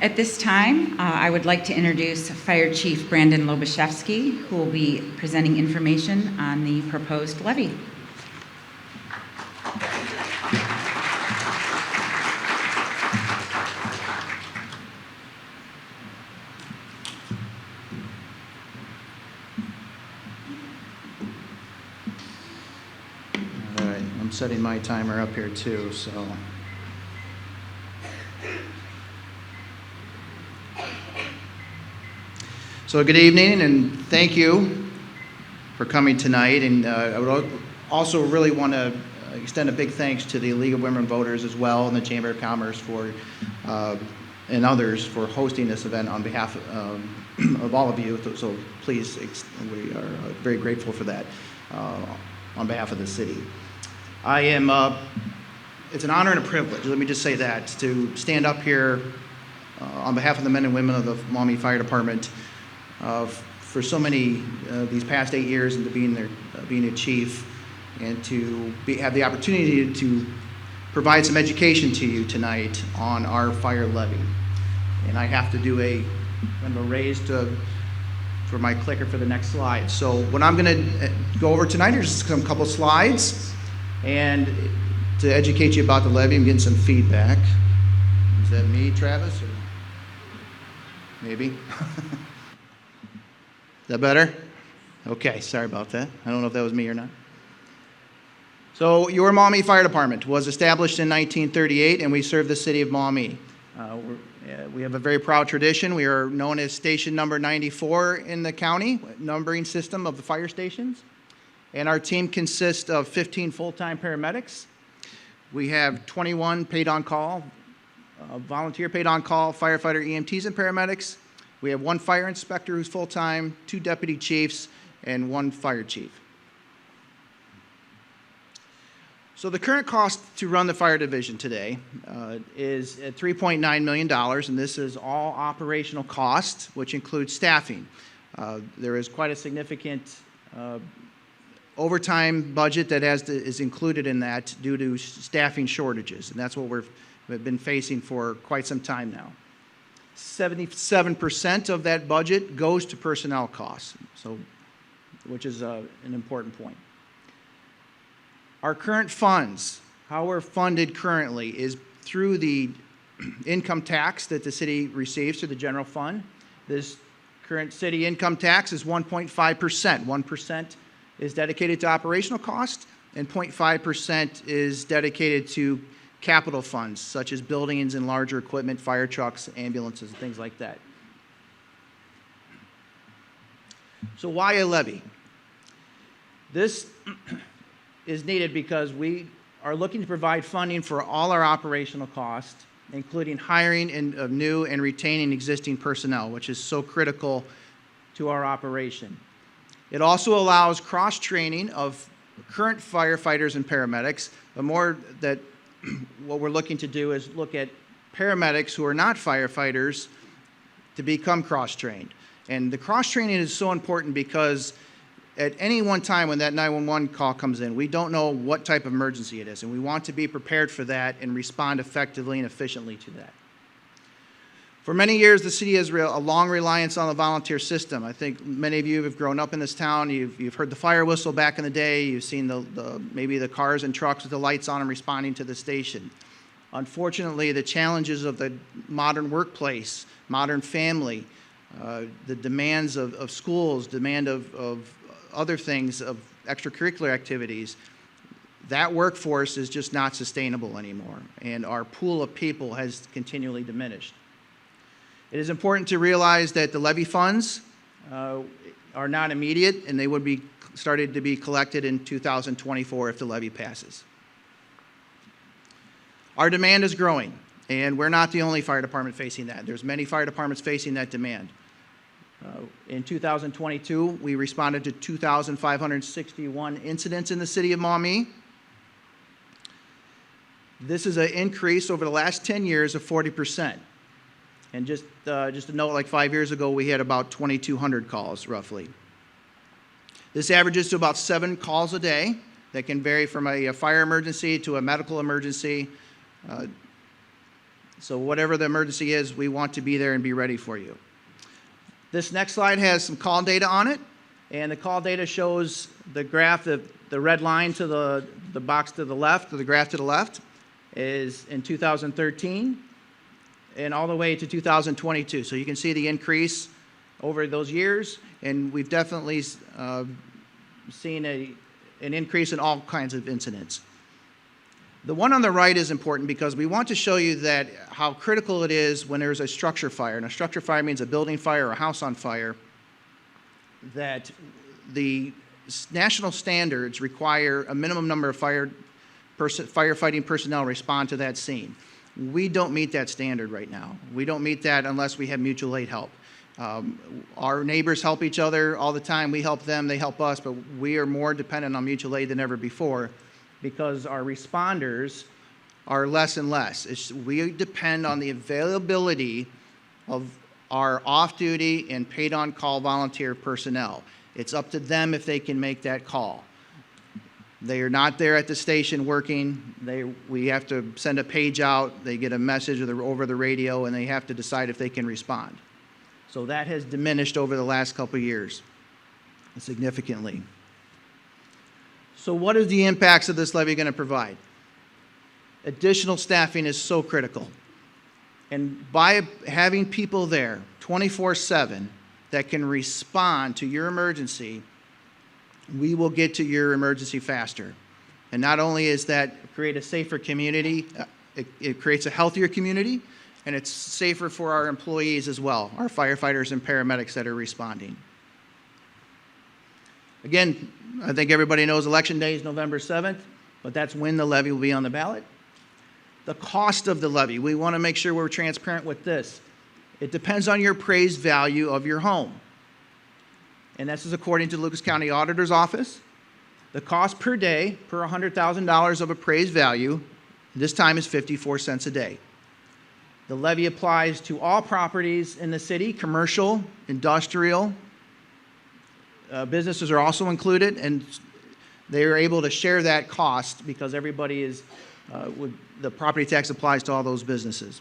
At this time, I would like to introduce Fire Chief Brandon Loboschefski, who will be presenting information on the proposed levy. All right, I'm setting my timer up here too, so. So good evening, and thank you for coming tonight. And I would also really want to extend a big thanks to the League of Women Voters as well, and the Chamber of Commerce for and others for hosting this event on behalf of all of you. So please, we are very grateful for that on behalf of the city. I am. It's an honor and a privilege. Let me just say that to stand up here on behalf of the men and women of the Maumee Fire Department. For so many these past 8 years into being a chief, and to have the opportunity to provide some education to you tonight on our fire levy. And I have to do a raise for my clicker for the next slide. So what I'm going to go over tonight are just some couple slides, and to educate you about the levy. I'm getting some feedback. Is that me, Travis? Or maybe. Is that better? Okay, sorry about that. I don't know if that was me or not. So your Maumee Fire Department was established in 1938, and we serve the city of Maumee. We have a very proud tradition. We are known as station number 94 in the county, numbering system of the fire stations. And our team consists of 15 full-time paramedics. We have 21 paid-on-call, volunteer paid-on-call firefighter EMTs and paramedics. We have 1 fire inspector who's full-time, 2 deputy chiefs, and 1 fire chief. So the current cost to run the fire division today is at $3.9 million, and this is all operational costs, which includes staffing. There is quite a significant overtime budget that is included in that due to staffing shortages, and that's what we've been facing for quite some time now. 77% of that budget goes to personnel costs, which is an important point. Our current funds, how we're funded currently, is through the income tax that the city receives through the general fund. This current city income tax is 1.5%. 1% is dedicated to operational costs, and 0.5% is dedicated to capital funds, such as buildings and larger equipment, fire trucks, ambulances, and things like that. So why a levy? This is needed because we are looking to provide funding for all our operational costs, including hiring of new and retaining existing personnel, which is so critical to our operation. It also allows cross-training of current firefighters and paramedics, but more that what we're looking to do is look at paramedics who are not firefighters to become cross-trained. And the cross-training is so important because at any one time when that 911 call comes in, we don't know what type of emergency it is, and we want to be prepared for that and respond effectively and efficiently to that. For many years, the city has a long reliance on the volunteer system. I think many of you have grown up in this town. You've heard the fire whistle back in the day. You've seen maybe the cars and trucks with the lights on and responding to the station. Unfortunately, the challenges of the modern workplace, modern family, the demands of schools, demand of other things, of extracurricular activities, that workforce is just not sustainable anymore, and our pool of people has continually diminished. It is important to realize that the levy funds are not immediate, and they would be started to be collected in 2024 if the levy passes. Our demand is growing, and we're not the only fire department facing that. There's many fire departments facing that demand. In 2022, we responded to 2,561 incidents in the city of Maumee. This is an increase over the last 10 years of 40%. And just to note, like 5 years ago, we had about 2,200 calls, roughly. This averages to about 7 calls a day. That can vary from a fire emergency to a medical emergency. So whatever the emergency is, we want to be there and be ready for you. This next slide has some call data on it, and the call data shows the graph, the red line to the box to the left, or the graph to the left, is in 2013 and all the way to 2022. So you can see the increase over those years, and we've definitely seen an increase in all kinds of incidents. The one on the right is important because we want to show you that how critical it is when there's a structure fire. And a structure fire means a building fire or a house on fire, that the national standards require a minimum number of firefighting personnel respond to that scene. We don't meet that standard right now. We don't meet that unless we have mutual aid help. Our neighbors help each other all the time. We help them, they help us, but we are more dependent on mutual aid than ever before because our responders are less and less. We depend on the availability of our off-duty and paid-on-call volunteer personnel. It's up to them if they can make that call. They are not there at the station working. We have to send a page out. They get a message over the radio, and they have to decide if they can respond. So that has diminished over the last couple of years significantly. So what is the impacts of this levy going to provide? Additional staffing is so critical. And by having people there 24/7 that can respond to your emergency, we will get to your emergency faster. And not only is that create a safer community, it creates a healthier community, and it's safer for our employees as well, our firefighters and paramedics that are responding. Again, I think everybody knows Election Day is November 7th, but that's when the levy will be on the ballot. The cost of the levy, we want to make sure we're transparent with this. It depends on your appraised value of your home. And this is according to the Lucas County Auditor's Office. The cost per day, per $100,000 of appraised value, this time is 54 cents a day. The levy applies to all properties in the city, commercial, industrial. Businesses are also included, and they are able to share that cost because everybody is, the property tax applies to all those businesses.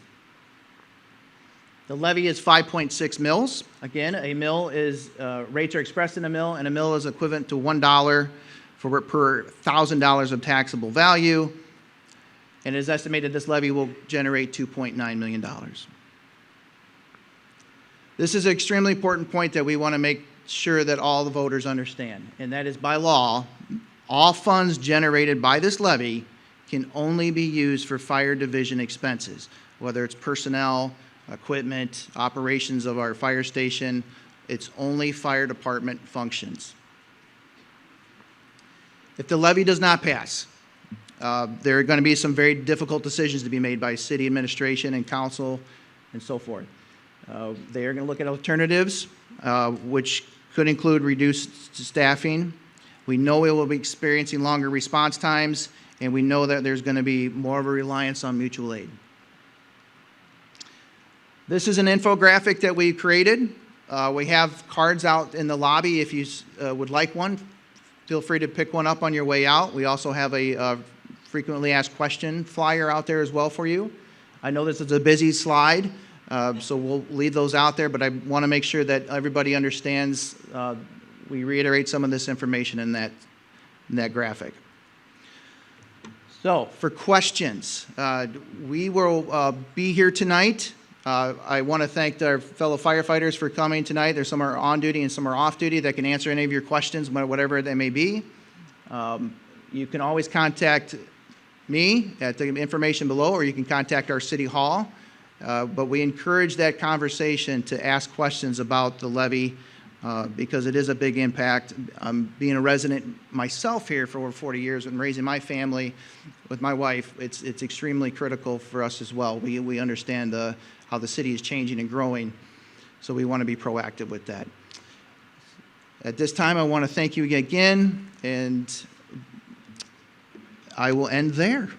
The levy is 5.6 mills. Again, a mill is, rates are expressed in a mill, and a mill is equivalent to $1 per $1,000 of taxable value. And it is estimated this levy will generate $2.9 million. This is an extremely important point that we want to make sure that all the voters understand, and that is by law, all funds generated by this levy can only be used for fire division expenses, whether it's personnel, equipment, operations of our fire station. It's only fire department functions. If the levy does not pass, there are going to be some very difficult decisions to be made by city administration and council and so forth. They are going to look at alternatives, which could include reduced staffing. We know we will be experiencing longer response times, and we know that there's going to be more of a reliance on mutual aid. This is an infographic that we created. We have cards out in the lobby. If you would like one, feel free to pick one up on your way out. We also have a frequently asked question flyer out there as well for you. I know this is a busy slide, so we'll leave those out there, but I want to make sure that everybody understands. We reiterate some of this information in that graphic. So for questions, we will be here tonight. I want to thank our fellow firefighters for coming tonight. There's some are on duty and some are off duty that can answer any of your questions, whatever they may be. You can always contact me at the information below, or you can contact our City Hall. But we encourage that conversation to ask questions about the levy because it is a big impact. Being a resident myself here for over 40 years and raising my family with my wife, it's extremely critical for us as well. We understand how the city is changing and growing, so we want to be proactive with that. At this time, I want to thank you again, and I will end there.